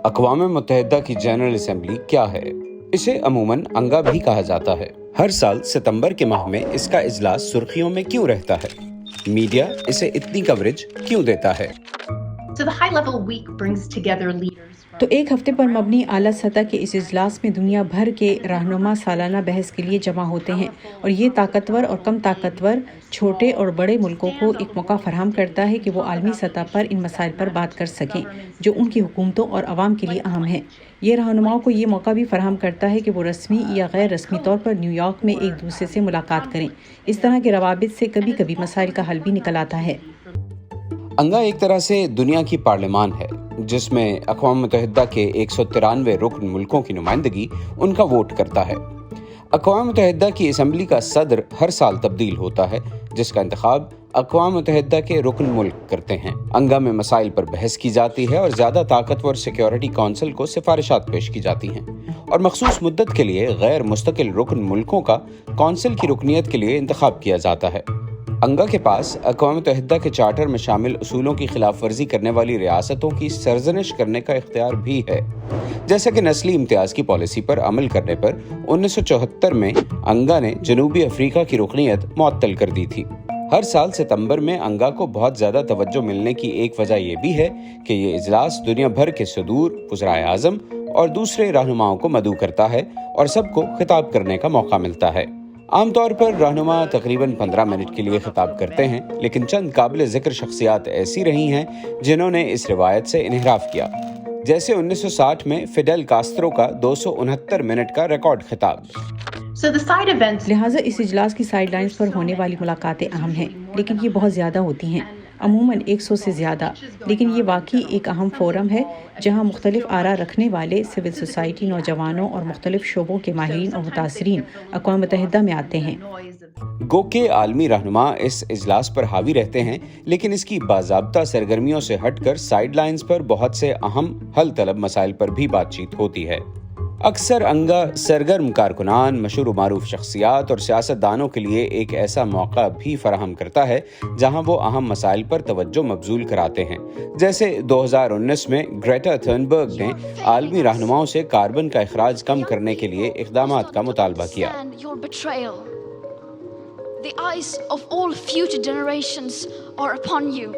اقوام متحدہ کی جنرل اسمبلی کیا ہے؟ اسے عموماً انگا بھی کہا جاتا ہے۔ ہر سال ستمبر کے ماہ میں اس کا اجلاس سرخیوں میں کیوں رہتا ہے؟ میڈیا اسے اتنی کوریج کیوں دیتا ہے؟ تو ایک ہفتے پر مبنی اعلیٰ سطح کے اس اجلاس میں دنیا بھر کے رہنما سالانہ بحث کے لیے جمع ہوتے ہیں، اور یہ طاقتور اور کم طاقتور، چھوٹے اور بڑے ملکوں کو ایک موقع فراہم کرتا ہے کہ وہ عالمی سطح پر ان مسائل پر بات کر سکیں جو ان کی حکومتوں اور عوام کے لیے اہم ہیں۔ یہ رہنماؤں کو یہ موقع بھی فراہم کرتا ہے کہ وہ رسمی یا غیر رسمی طور پر نیو یارک میں ایک دوسرے سے ملاقات کریں۔ اس طرح کے روابط سے کبھی کبھی مسائل کا حل بھی نکل آتا ہے۔ انگا ایک طرح سے دنیا کی پارلیمان ہے، جس میں اقوام متحدہ کے 193 رکن ملکوں کی نمائندگی ان کا ووٹ کرتا ہے۔ اقوام متحدہ کی اسمبلی کا صدر ہر سال تبدیل ہوتا ہے، جس کا انتخاب اقوام متحدہ کے رکن ملک کرتے ہیں۔ انگا میں مسائل پر بحث کی جاتی ہے اور زیادہ طاقتور سیکیورٹی کونسل کو سفارشات پیش کی جاتی ہیں، اور مخصوص مدت کے لیے غیر مستقل رکن ملکوں کا کونسل کی رکنیت کے لیے انتخاب کیا جاتا ہے۔ انگا کے پاس اقوام متحدہ کے چارٹر میں شامل اصولوں کی خلاف ورزی کرنے والی ریاستوں کی سرزنش کرنے کا اختیار بھی ہے، جیسا کہ نسلی امتیاز کی پالیسی پر عمل کرنے پر 1974 میں انگا نے جنوبی افریقہ کی رکنیت معطل کر دی تھی۔ ہر سال ستمبر میں انگا کو بہت زیادہ توجہ ملنے کی ایک وجہ یہ بھی ہے کہ یہ اجلاس دنیا بھر کے صدور، وزرائے اعظم اور دوسرے رہنماؤں کو مدعو کرتا ہے اور سب کو خطاب کرنے کا موقع ملتا ہے۔ عام طور پر رہنما تقریباً 15 منٹ کے لیے خطاب کرتے ہیں، لیکن چند قابل ذکر شخصیات ایسی رہی ہیں جنہوں نے اس روایت سے انحراف کیا، جیسے 1960 میں فیڈل کاسترو کا 269 منٹ کا ریکارڈ خطاب۔ لہٰذا اس اجلاس کی سائیڈ لائنز پر ہونے والی ملاقاتیں اہم ہیں، لیکن یہ بہت زیادہ ہوتی ہیں، عموماً 100 سے زیادہ۔ لیکن یہ واقعی ایک اہم فورم ہے جہاں مختلف آراء رکھنے والے سول سوسائٹی، نوجوانوں اور مختلف شعبوں کے ماہرین اور متاثرین اقوام متحدہ میں آتے ہیں۔ گو کہ عالمی رہنما اس اجلاس پر حاوی رہتے ہیں، لیکن اس کی باضابطہ سرگرمیوں سے ہٹ کر سائیڈ لائنز پر بہت سے اہم حل طلب مسائل پر بھی بات چیت ہوتی ہے۔ اکثر انگا سرگرم کارکنان، مشہور و معروف شخصیات اور سیاست دانوں کے لیے ایک ایسا موقع بھی فراہم کرتا ہے جہاں وہ اہم مسائل پر توجہ مبذول کراتے ہیں، جیسے 2019 میں گریٹا تھنبرگ نے عالمی رہنماؤں سے کاربن کا اخراج کم کرنے کے لیے اقدامات کا مطالبہ کیا۔ The eyes of all future generations are upon you.